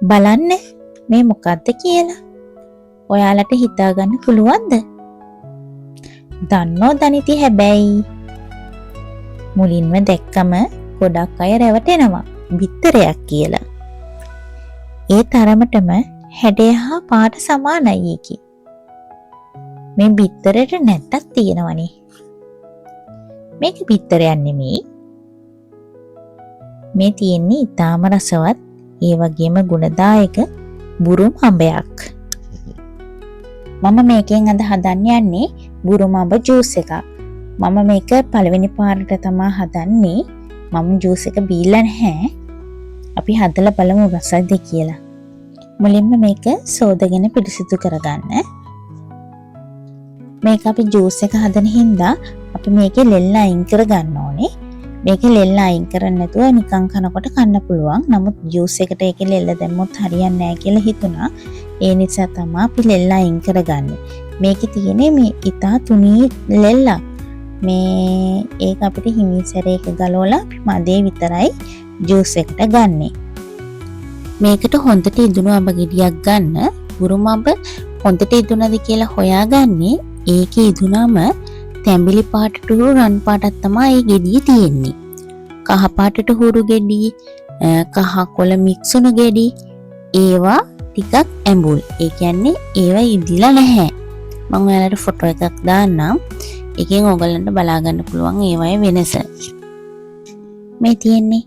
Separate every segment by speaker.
Speaker 1: බලන්න මේ මොකද්ද කියලා. ඔයාලට හිතාගන්න පුළුවන්ද? දන්නෝ දනිති හැබැයි මුලින්ම දැක්කම ගොඩක් අය රැවටෙනවා බිත්තරයක් කියලා. ඒ තරමටම හැඩය හා පාට සමානයි ඒකේ. මේ බිත්තරේට නැට්ටක් තියෙනවනේ. මේක බිත්තරයක් නෙමෙයි. මේ තියෙන්නේ ඊටාම රසවත් ඒ වගේම ගුණදායක බුරුම් අඹයක්. මම මේකෙන් අද හදන්න යන්නේ බුරුම් අඹ ජූස් එකක්. මම මේක පළවෙනි පාරට තමයි හදන්නේ. මම ජූස් එක බීලා නැහැ. අපි හදලා බලමු රසද කියලා. මුලින්ම මේක සෝදගෙන පිරිසිදු කරගන්න. මේක අපි ජූස් එක හදන හින්දා අපි මේකේ ලෙල්ල අයින් කරගන්න ඕනේ. මේකේ ලෙල්ල අයින් කරන්නේ නැතුව නිකන් කනකොට කන්න පුළුවන්. නමුත් ජූස් එකට ඒකේ ලෙල්ල දැම්මොත් හරියන්නේ නැහැ කියලා හිතුණා. ඒ නිසා තමයි අපි ලෙල්ල අයින් කරගන්නේ. මේකේ තියෙන්නේ මේ ඉතා තුනී ලෙල්ල. මේ ඒක අපිට හිමිසරේක ගලවලා මදේ විතරයි ජූස් එකට ගන්නෙ. මේකට හොඳට ඉදුණු අඹ ගෙඩියක් ගන්න. බුරුම් අඹ හොඳට ඉදුණද කියලා හොයාගන්නේ ඒකේ ඉදුණම තැඹිලි පාටට හුරු රන් පාටක් තමයි ඒ ගෙඩිය තියෙන්නේ. කහ පාටට හුරු ගෙඩි, කහ කොළ මික්සුණු ගෙඩි ඒවා ටිකක් ඇඹුල්. ඒ කියන්නේ ඒවා ඉදිලා නැහැ. මම ඔයාලට ෆොටෝ එකක් දාන්නම්. එකෙන් ඔයගලන්ට බලා ගන්න පුළුවන් ඒවායේ වෙනස. මේ තියෙන්නේ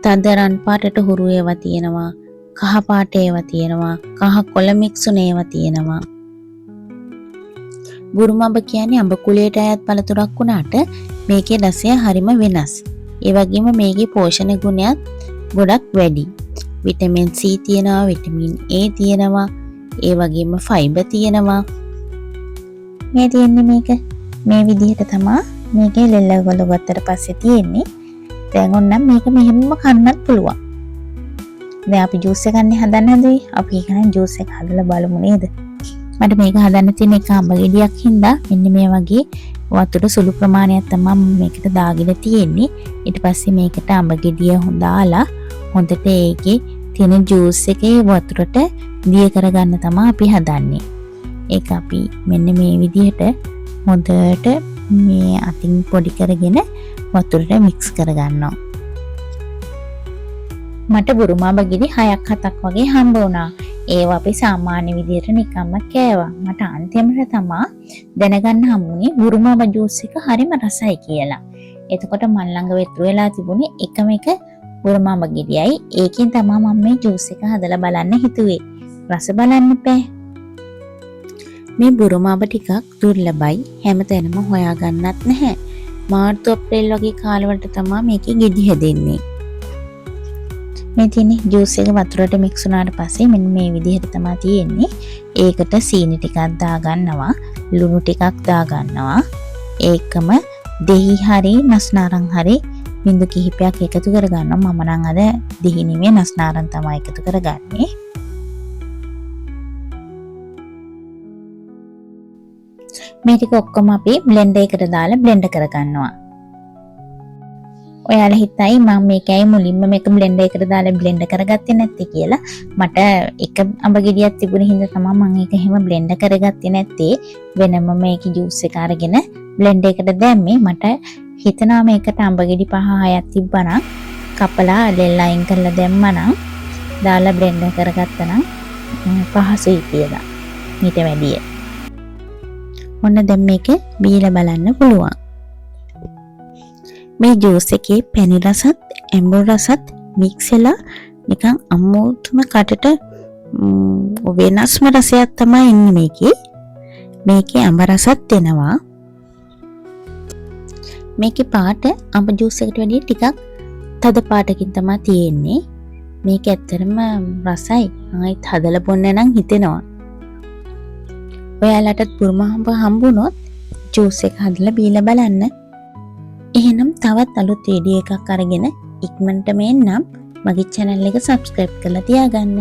Speaker 1: තද රන් පාටට හුරු ඒවා තියෙනවා, කහ පාට ඒවා තියෙනවා, කහ කොළ මික්සුණු ඒවා තියෙනවා. බුරුම් අඹ කියන්නේ අඹ කුලයට අයත් පළතුරක් වුණාට මේකේ රසය හරිම වෙනස්. ඒ වගේම මේකේ පෝෂණ ගුණයත් ගොඩක් වැඩි. විටමින් C තියෙනවා, විටමින් A තියෙනවා, ඒ වගේම ෆයිබර් තියෙනවා. මේ තියෙන්නේ මේක මේ විදිහට තමයි මේකේ ලෙල්ල ගලවගත්තට පස්සේ තියෙන්නේ. දැන් ඔන්නම් මේක මෙහෙම කන්නත් පුළුවන්. දැන් අපි ජූස් එක ගන්න හදන්න හදුවේ. අපි එකනම් ජූස් එක හදලා බලමු නේද? මට මේක හදන්න තියෙන එක අඹ ගෙඩියක් හින්දා මෙන්න මේ වගේ වතුර සුළු ප්‍රමාණයක් තමයි මේකට දාගෙන තියෙන්නේ. ඊට පස්සේ මේකට අඹ ගෙඩිය දාලා හොඳට ඒකේ තියෙන ජූස් එකේ වතුරට දිය කරගන්න තමයි අපි හදන්නේ. ඒක අපි මෙන්න මේ විදිහට හොඳට මේ අතින් පොඩි කරගෙන වතුරට මික්ස් කරගන්නවා. මට බුරුම් අඹ ගෙඩි 6ක් 7ක් වගේ හම්බ වුණා. ඒවා අපි සාමාන්‍ය විදිහට නිකම්ම කෑවා. මට අන්තිමට තමයි දැනගන්න හම්බුනේ බුරුම් අඹ ජූස් එක හරිම රසයි කියලා. එතකොට මන් ළඟ වෙතුරු වෙලා තිබුණේ එකම එක බුරුම් අඹ ගෙඩියයි. ඒකෙන් තමයි මම මේ ජූස් එක හදලා බලන්න හිතුවේ. රස බලන්න බෑ. මේ බුරුම් අඹ ටිකක් දුර්ලභයි. හැමතැනම හොයාගන්නත් නැහැ. මාර්තු අප්‍රේල් වගේ කාලවලට තමයි මේකේ ගෙඩි හැදෙන්නේ. මේ තියෙන්නේ ජූස් එක වතුරට මික්ස් වුණාට පස්සේ මෙන්න මේ විදිහට තමයි තියෙන්නේ. ඒකට සීනි ටිකක් දාගන්නවා, ලුණු ටිකක් දාගන්නවා. ඒකම දෙහි හරි නස්නාරම් හරි බින්දු කිහිපයක් එකතු කරගන්නවා. මම නම් අද දෙහි නෙමෙයි නස්නාරම් තමයි එකතු කරගන්නේ. මේ ටික ඔක්කොම අපි බ්ලෙන්ඩර් එකට දාලා බ්ලෙන්ඩ් කරගන්නවා. ඔයාලා හිතයි මම මේකයි මුලින්ම මේක බ්ලෙන්ඩර් එකට දාලා බ්ලෙන්ඩ් කරගත්තේ නැත්තේ කියලා. මට එක අඹ ගෙඩියක් තිබුණ හින්දා තමයි මම ඒක එහෙම බ්ලෙන්ඩ් කරගත්තේ නැත්තේ. වෙනම මේකේ ජූස් එක අරගෙන බ්ලෙන්ඩර් එකට දැම්මේ. මට හිතනවා මේකට අඹ ගෙඩි 5-6ක් තිබ්බනම් කපලා ලෙල්ල අයින් කරලා දැම්මනම් දාලා බ්ලෙන්ඩ් කරගත්තනම් පහසුයි කියලා. ඊට වැඩිය. ඔන්න දැන් මේක බීලා බලන්න පුළුවන්. මේ ජූස් එකේ පැණි රසත් ඇඹුල් රසත් මික්ස් වෙලා නිකන් අමුතුම කටට වෙනස්ම රසයක් තමයි ඉන්නේ මේකේ. මේකේ අඹ රසත් එනවා. මේකේ පාට අඹ ජූස් එකට වැඩිය ටිකක් තද පාටකින් තමයි තියෙන්නේ. මේක ඇත්තටම රසයි. ආයිත් හදලා බොන්න නම් හිතෙනවා. ඔයාලටත් බුරුම් අඹ හම්බුනොත් ජූස් එක හදලා බීලා බලන්න. එහෙනම් තවත් අලුත් වීඩියෝ එකක් අරගෙන ඉක්මනට මෙන්නම් මගේ channel එක subscribe කරලා තියාගන්න.